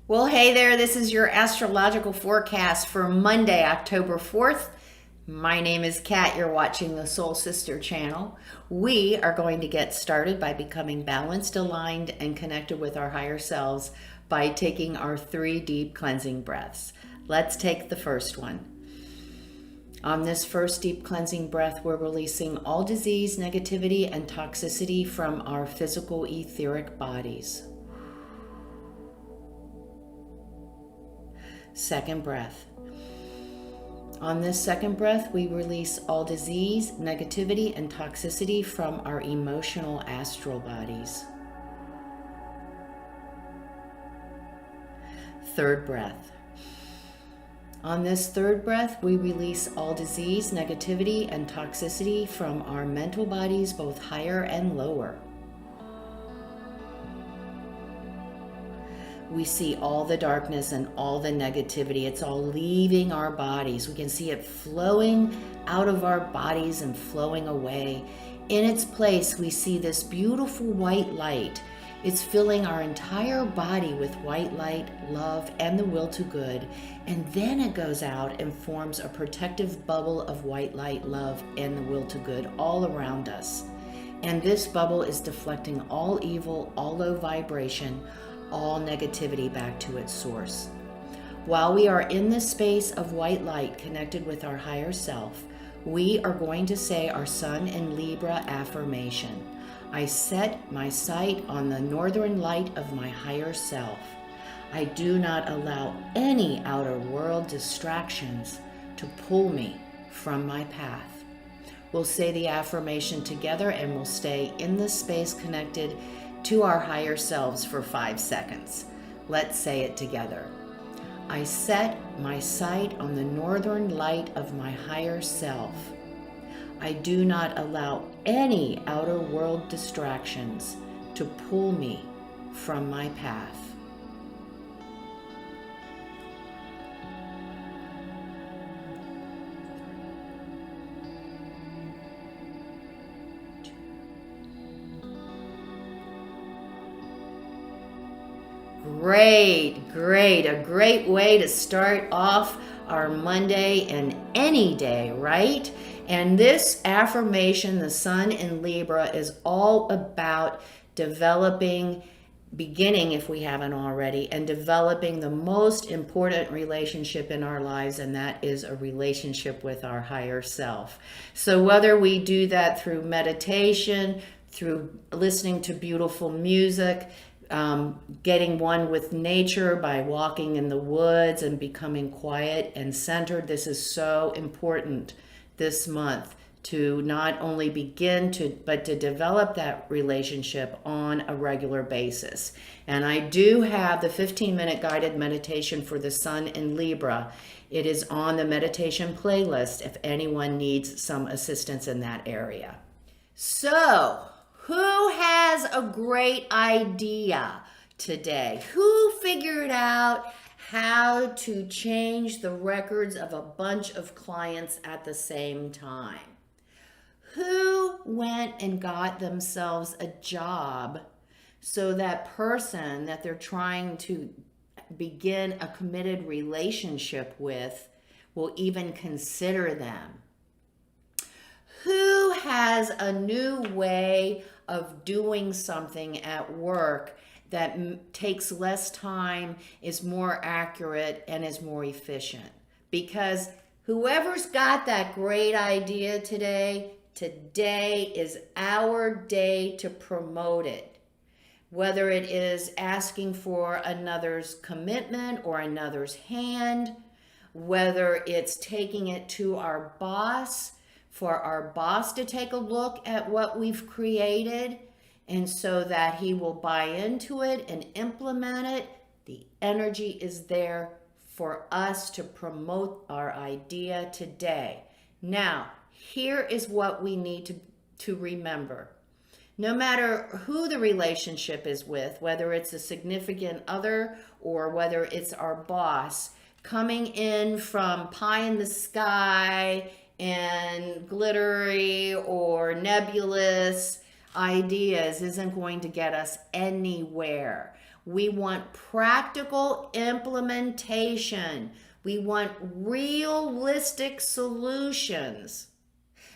Well, hey there, this is your astrological forecast for Monday, October 4th. My name is Kat. You're watching the Soul Sister channel. We are going to get started by becoming balanced, aligned, and connected with our higher selves by taking our 3 deep cleansing breaths. Let's take the first one. On this first deep cleansing breath, we're releasing all disease, negativity, and toxicity from our physical etheric bodies. Second breath. On this second breath, we release all disease, negativity, and toxicity from our emotional astral bodies. Third breath. On this third breath, we release all disease, negativity, and toxicity from our mental bodies, both higher and lower. We see all the darkness and all the negativity. It's all leaving our bodies. We can see it flowing out of our bodies and flowing away. In its place, we see this beautiful white light. It's filling our entire body with white light, love, and the will to good. And then it goes out and forms a protective bubble of white light, love, and the will to good all around us. And this bubble is deflecting all evil, all low vibration, all negativity back to its source. While we are in this space of white light connected with our higher self, we are going to say our Sun in Libra affirmation. I set my sight on the northern light of my higher self. I do not allow any outer world distractions to pull me from my path. We'll say the affirmation together and we'll stay in this space connected to our higher selves for 5 seconds. Let's say it together. I set my sight on the northern light of my higher self. I do not allow any outer world distractions to pull me from my path. Great. A great way to start off our Monday and any day, right? And this affirmation, the Sun in Libra, is all about beginning if we haven't already, and developing the most important relationship in our lives, and that is a relationship with our higher self. So whether we do that through meditation, through listening to beautiful music, getting one with nature by walking in the woods and becoming quiet and centered. This is so important this month to not only but to develop that relationship on a regular basis. And I do have the 15-minute guided meditation for the Sun in Libra. It is on the meditation playlist if anyone needs some assistance in that area. So, who has a great idea today? Who figured out how to change the records of a bunch of clients at the same time? Who went and got themselves a job so that person that they're trying to begin a committed relationship with will even consider them? Who has a new way of doing something at work that takes less time, is more accurate, and is more efficient? Because whoever's got that great idea today is our day to promote it. Whether it is asking for another's commitment or another's hand, whether it's taking it to our boss, for our boss to take a look at what we've created, and so that he will buy into it and implement it. The energy is there for us to promote our idea today. Now, here is what we need to remember. No matter who the relationship is with, whether it's a significant other or whether it's our boss, coming in from pie in the sky and glittery or nebulous ideas isn't going to get us anywhere. We want practical implementation. We want realistic solutions.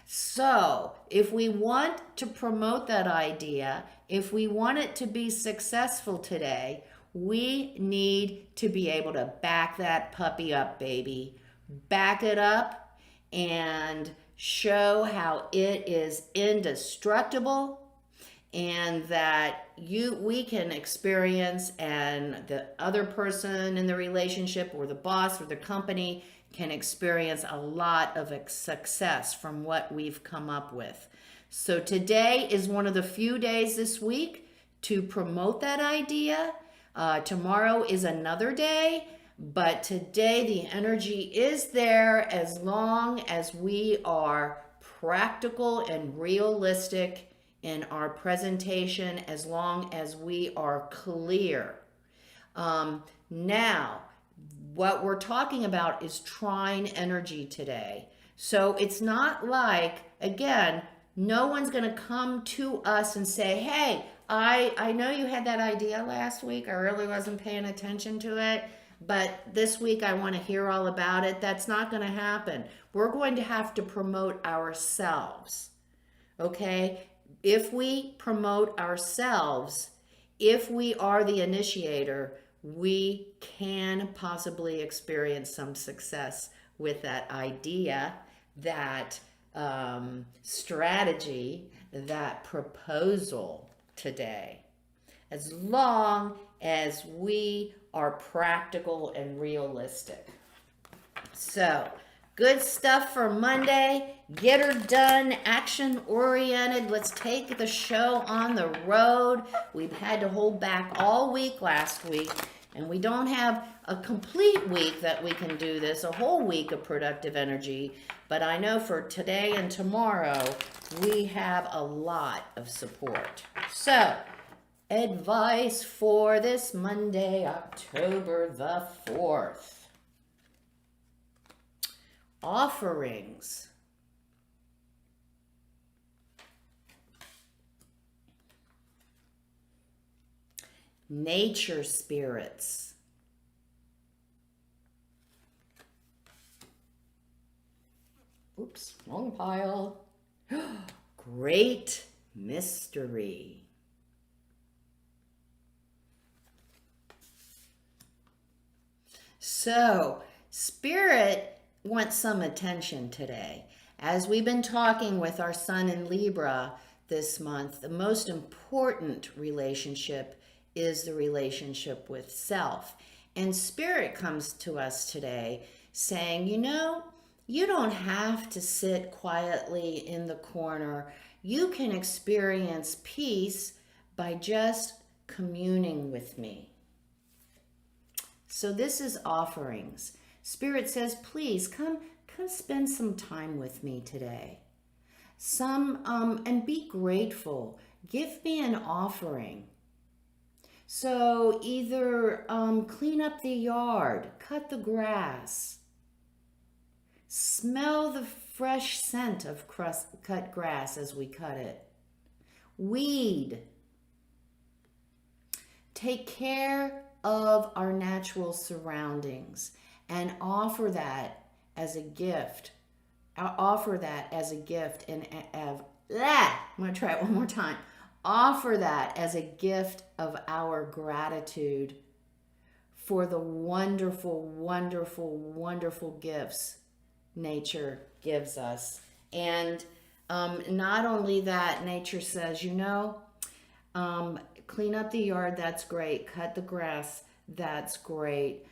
So, if we want to promote that idea, if we want it to be successful today, we need to be able to back that puppy up, baby. Back it up and show how it is indestructible, and that we can experience, and the other person in the relationship or the boss or the company can experience a lot of success from what we've come up with. So today is one of the few days this week to promote that idea. Tomorrow is another day, but today the energy is there as long as we are practical and realistic in our presentation, as long as we are clear. Now, what we're talking about is trine energy today. So it's not like, again, no one's going to come to us and say, hey, I know you had that idea last week. I really wasn't paying attention to it, but this week I want to hear all about it. That's not going to happen. We're going to have to promote ourselves. Okay? If we promote ourselves, if we are the initiator, we can possibly experience some success with that idea, that strategy, that proposal today, as long as we are practical and realistic. So, good stuff for Monday. Get her done, action oriented. Let's take the show on the road. We've had to hold back all week last week, and we don't have a complete week that we can do this, a whole week of productive energy. But I know for today and tomorrow, we have a lot of support. So, advice for this Monday, October the 4th. Offerings. Nature spirits. Oops, wrong pile. Great mystery. So, Spirit wants some attention today. As we've been talking with our sun in Libra this month, the most important relationship is the relationship with self. And Spirit comes to us today saying, you know, you don't have to sit quietly in the corner. You can experience peace by just communing with me. So this is offerings. Spirit says, please come spend some time with me today. And be grateful. Give me an offering. So either clean up the yard, cut the grass, smell the fresh scent of cut grass as we cut it, weed, take care of our natural surroundings, and offer that as a gift. Offer that as a gift, and I'm going to try it one more time. Offer that as a gift of our gratitude for the wonderful, wonderful, wonderful gifts nature gives us. And not only that, nature says, you know, clean up the yard, that's great. Cut the grass, that's great.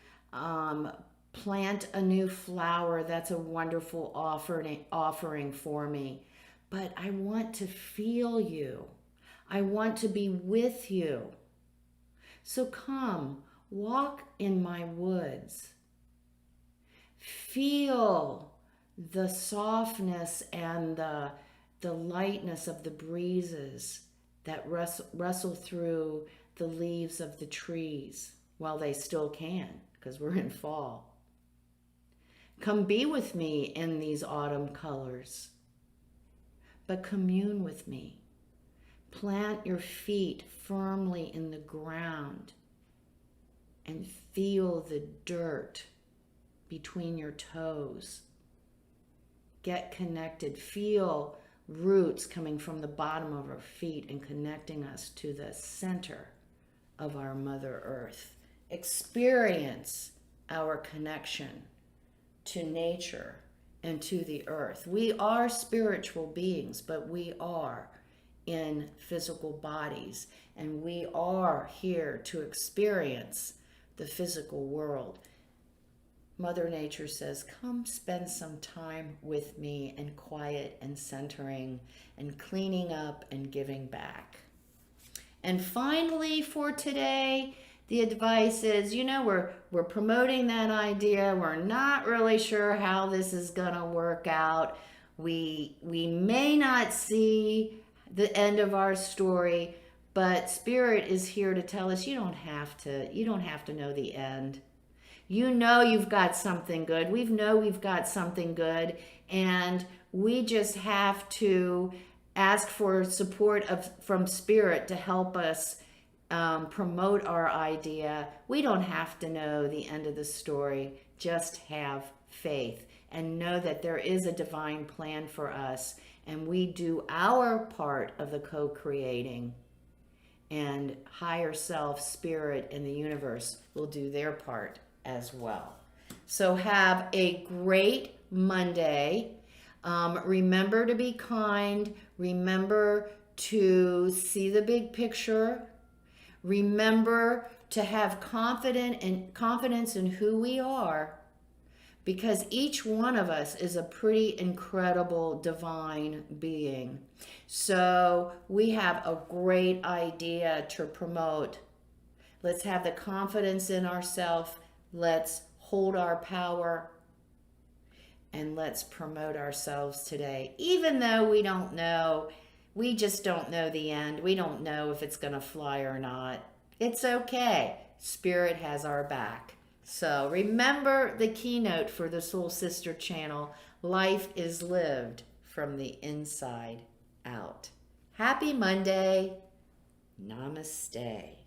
Plant a new flower, that's a wonderful offering for me. But I want to feel you. I want to be with you. So come, walk in my woods. Feel the softness and the lightness of the breezes that rustle through the leaves of the trees while they still can, because we're in fall. Come be with me in these autumn colors, but commune with me. Plant your feet firmly in the ground and feel the dirt between your toes. Get connected. Feel roots coming from the bottom of our feet and connecting us to the center of our Mother Earth. Experience our connection to nature and to the earth. We are spiritual beings, but we are in physical bodies, and we are here to experience the physical world. Mother Nature says, come spend some time with me in quiet and centering and cleaning up and giving back. And finally for today, the advice is, we're promoting that idea. We're not really sure how this is going to work out. We may not see the end of our story, but Spirit is here to tell us you don't have to know the end. You know you've got something good. We've got something good, and we just have to ask for support from Spirit to help us promote our idea. We don't have to know the end of the story. Just have faith and know that there is a divine plan for us, and we do our part of the co-creating, and higher self, Spirit, and the universe will do their part as well. So have a great Monday. Remember to be kind. Remember to see the big picture. Remember to have confidence in who we are, because each one of us is a pretty incredible divine being. So we have a great idea to promote. Let's have the confidence in ourselves. Let's hold our power, and let's promote ourselves today. Even though we just don't know the end. We don't know if it's going to fly or not. It's okay. Spirit has our back. So remember the keynote for the Soul Sister channel. Life is lived from the inside out. Happy Monday. Namaste.